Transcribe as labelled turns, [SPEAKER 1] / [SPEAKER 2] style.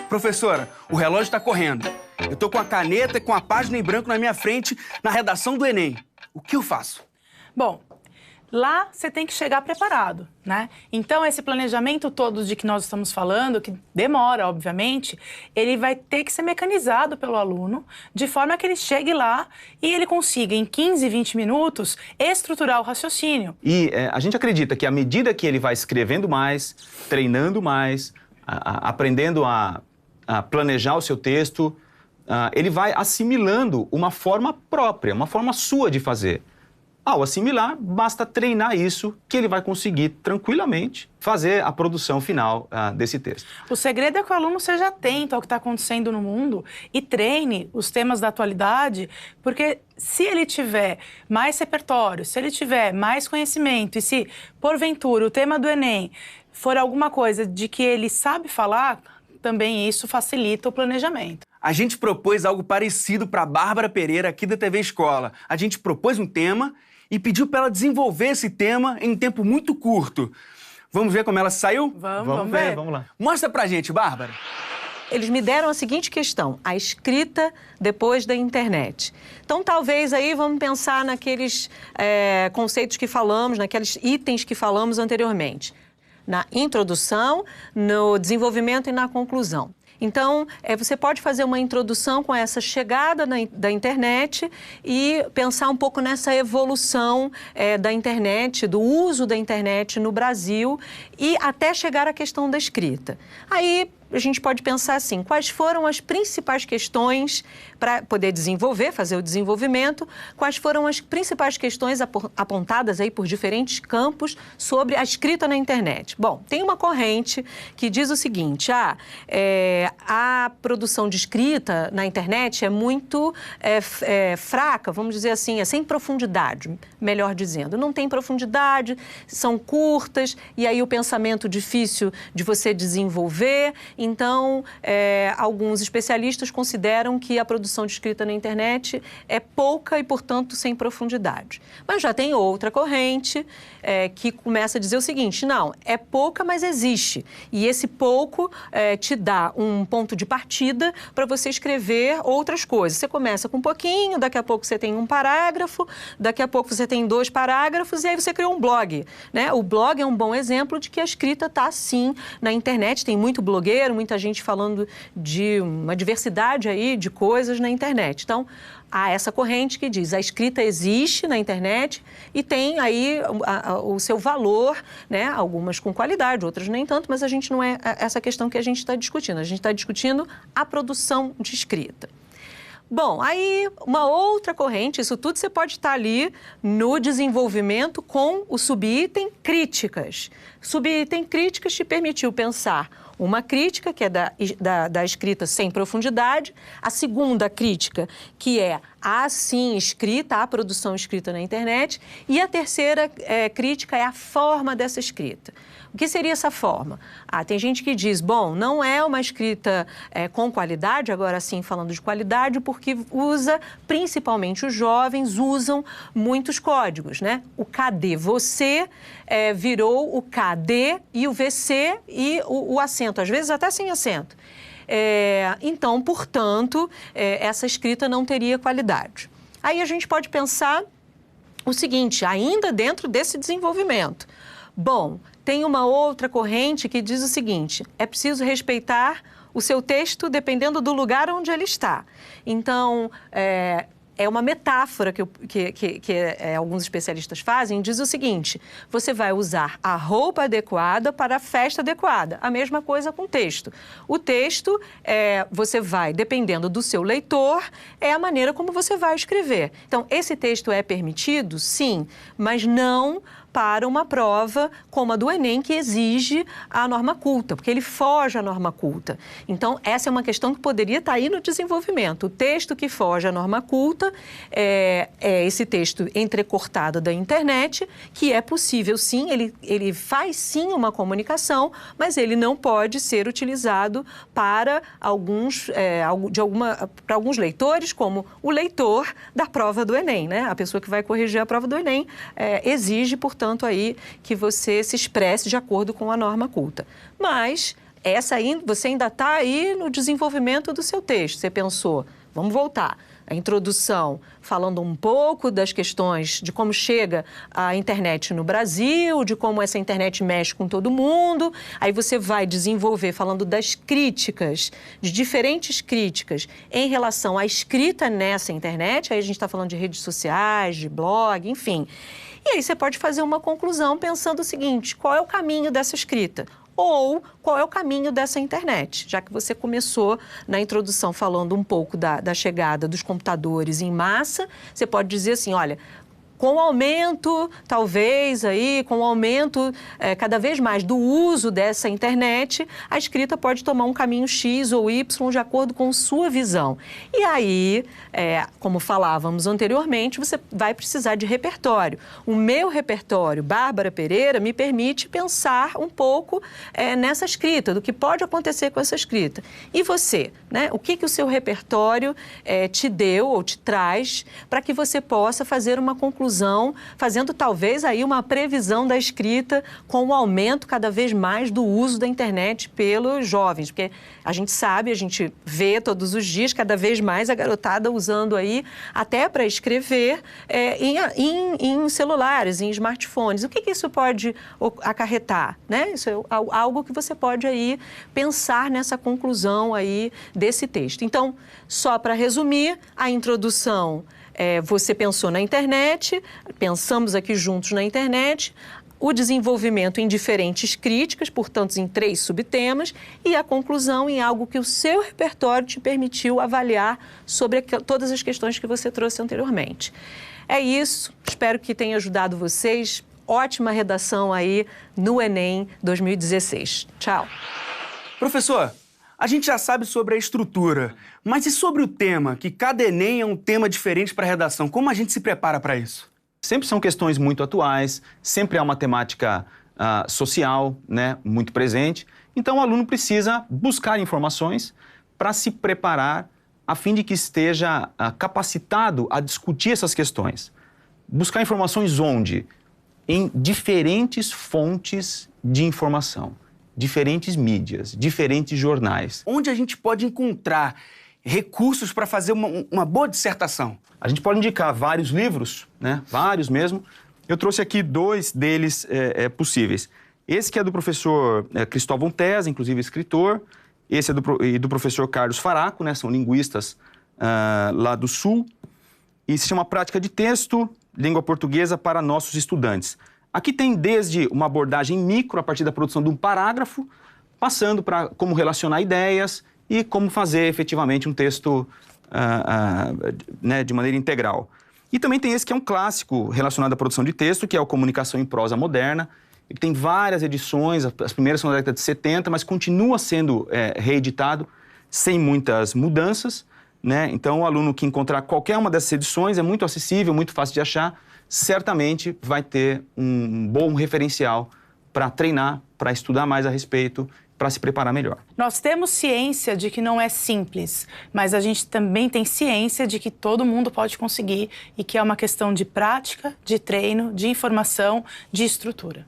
[SPEAKER 1] Professora, o relógio está correndo. Eu tô com a caneta e com a página em branco na minha frente na redação do Enem. O que eu faço?
[SPEAKER 2] Bom, lá você tem que chegar preparado, né? Então, esse planejamento todo de que nós estamos falando, que demora, obviamente, ele vai ter que ser mecanizado pelo aluno, de forma que ele chegue lá e ele consiga, em 15, 20 minutos, estruturar o raciocínio.
[SPEAKER 3] E a gente acredita que à medida que ele vai escrevendo mais, treinando mais, aprendendo a planejar o seu texto, ele vai assimilando uma forma própria, uma forma sua de fazer. Ao assimilar, basta treinar isso que ele vai conseguir tranquilamente fazer a produção final desse texto.
[SPEAKER 2] O segredo é que o aluno seja atento ao que está acontecendo no mundo e treine os temas da atualidade, porque se ele tiver mais repertório, se ele tiver mais conhecimento e se, porventura, o tema do Enem for alguma coisa de que ele sabe falar, também isso facilita o planejamento.
[SPEAKER 1] A gente propôs algo parecido para a Bárbara Pereira aqui da TV Escola. A gente propôs um tema e pediu para ela desenvolver esse tema em um tempo muito curto. Vamos ver como ela saiu?
[SPEAKER 2] Vamos ver.
[SPEAKER 3] Vamos lá.
[SPEAKER 1] Mostra pra gente, Bárbara.
[SPEAKER 4] Eles me deram a seguinte questão: a escrita depois da internet. Então, talvez aí vamos pensar naqueles conceitos que falamos, naqueles itens que falamos anteriormente. Na introdução, no desenvolvimento e na conclusão. Então, você pode fazer uma introdução com essa chegada da internet e pensar um pouco nessa evolução da internet, do uso da internet no Brasil e até chegar à questão da escrita. Aí, a gente pode pensar assim: quais foram as principais questões para poder desenvolver, fazer o desenvolvimento, quais foram as principais questões apontadas aí por diferentes campos sobre a escrita na internet. Bom, tem uma corrente que diz o seguinte: a produção de escrita na internet é muito fraca, vamos dizer assim, é sem profundidade, melhor dizendo. Não tem profundidade, são curtas, e aí o pensamento difícil de você desenvolver. Então, alguns especialistas consideram que a produção de escrita na internet é pouca e, portanto, sem profundidade. Mas já tem outra corrente que começa a dizer o seguinte: não, é pouca, mas existe. E esse pouco te dá um ponto de partida para você escrever outras coisas. Você começa com um pouquinho, daqui a pouco você tem um parágrafo, daqui a pouco você tem 2 parágrafos e aí você criou um blog, né? O blog é um bom exemplo de que a escrita está, sim, na internet. Tem muito blogueiro, muita gente falando de uma diversidade aí de coisas na internet. Então, há essa corrente que diz: a escrita existe na internet e tem aí o seu valor, né? Algumas com qualidade, outras nem tanto, mas a gente não é essa questão que a gente está discutindo. A gente está discutindo a produção de escrita. Bom, aí uma outra corrente, isso tudo você pode estar ali no desenvolvimento com o subitem críticas. Subitem críticas te permitiu pensar uma crítica, que é da escrita sem profundidade, a segunda crítica, que é a, sim, escrita, a produção escrita na internet, e a terceira crítica é a forma dessa escrita. O que seria essa forma? Tem gente que diz: bom, não é uma escrita com qualidade, agora sim falando de qualidade, porque principalmente os jovens, usam muitos códigos, né? O cadê você virou o KD e o VC e o acento, às vezes até sem acento. Então, portanto, essa escrita não teria qualidade. Aí a gente pode pensar o seguinte, ainda dentro desse desenvolvimento. Bom, tem uma outra corrente que diz o seguinte: é preciso respeitar o seu texto dependendo do lugar onde ele está. Então, é uma metáfora que alguns especialistas fazem, diz o seguinte: você vai usar a roupa adequada para a festa adequada. A mesma coisa com o texto. O texto, você vai, dependendo do seu leitor, é a maneira como você vai escrever. Então, esse texto é permitido? Sim, mas não para uma prova como a do Enem, que exige a norma culta, porque ele foge à norma culta. Então, essa é uma questão que poderia estar aí no desenvolvimento. O texto que foge à norma culta é esse texto entrecortado da internet, que é possível, sim, ele faz, sim, uma comunicação, mas ele não pode ser utilizado para alguns leitores, como o leitor da prova do Enem, né? A pessoa que vai corrigir a prova do Enem exige, portanto, aí que você se expresse de acordo com a norma culta. Mas Você ainda está aí no desenvolvimento do seu texto. Você pensou, vamos voltar. A introdução, falando um pouco das questões de como chega a internet no Brasil, de como essa internet mexe com todo mundo. Aí você vai desenvolver falando das críticas, de diferentes críticas em relação à escrita nessa internet. Aí a gente está falando de redes sociais, de blog, enfim. E aí você pode fazer uma conclusão pensando o seguinte, qual é o caminho dessa escrita? Ou qual é o caminho dessa internet, já que você começou na introdução falando um pouco da chegada dos computadores em massa, você pode dizer assim, olha, com o aumento, talvez aí, com o aumento cada vez mais do uso dessa internet, a escrita pode tomar um caminho X ou Y de acordo com sua visão. E aí, como falávamos anteriormente, você vai precisar de repertório. O meu repertório, Bárbara Pereira, me permite pensar um pouco nessa escrita, do que pode acontecer com essa escrita. E você, né? O que o seu repertório te deu ou te traz para que você possa fazer uma conclusão, fazendo talvez aí uma previsão da escrita com o aumento cada vez mais do uso da internet pelos jovens, porque a gente sabe, a gente vê todos os dias cada vez mais a garotada usando aí até para escrever em celulares, em smartphones. O que isso pode acarretar, né? Isso é algo que você pode aí pensar nessa conclusão aí desse texto. Então, só para resumir, a introdução você pensou na internet, pensamos aqui juntos na internet, o desenvolvimento em diferentes críticas, portanto, em 3 subtemas, e a conclusão em algo que o seu repertório te permitiu avaliar sobre todas as questões que você trouxe anteriormente. É isso, espero que tenha ajudado vocês. Ótima redação aí no Enem 2016. Tchau.
[SPEAKER 1] Professor, a gente já sabe sobre a estrutura, mas e sobre o tema? Que cada Enem é um tema diferente para a redação. Como a gente se prepara para isso?
[SPEAKER 3] Sempre são questões muito atuais, sempre há uma temática social, né, muito presente. Então, o aluno precisa buscar informações para se preparar a fim de que esteja capacitado a discutir essas questões. Buscar informações onde? Em diferentes fontes de informação. Diferentes mídias, diferentes jornais.
[SPEAKER 1] Onde a gente pode encontrar recursos para fazer uma boa dissertação?
[SPEAKER 3] A gente pode indicar vários livros, né? Vários mesmo. Eu trouxe aqui 2 deles possíveis. Esse que é do professor Cristóvão Tesa, inclusive escritor. Esse é do professor Carlos Faraco, né? São linguistas lá do Sul. E se chama Prática de Texto, Língua Portuguesa para Nossos Estudantes. Aqui tem desde uma abordagem micro, a partir da produção de um parágrafo, passando para como relacionar ideias e como fazer efetivamente um texto né, de maneira integral. E também tem esse que é um clássico relacionado à produção de texto, que é o Comunicação em Prosa Moderna. Ele tem várias edições, as primeiras são da década de 70, mas continua sendo reeditado sem muitas mudanças, né? Então, o aluno que encontrar qualquer uma dessas edições é muito acessível, muito fácil de achar, certamente vai ter um bom referencial para treinar, para estudar mais a respeito, para se preparar melhor.
[SPEAKER 2] Nós temos ciência de que não é simples, mas a gente também tem ciência de que todo mundo pode conseguir e que é uma questão de prática, de treino, de informação, de estrutura.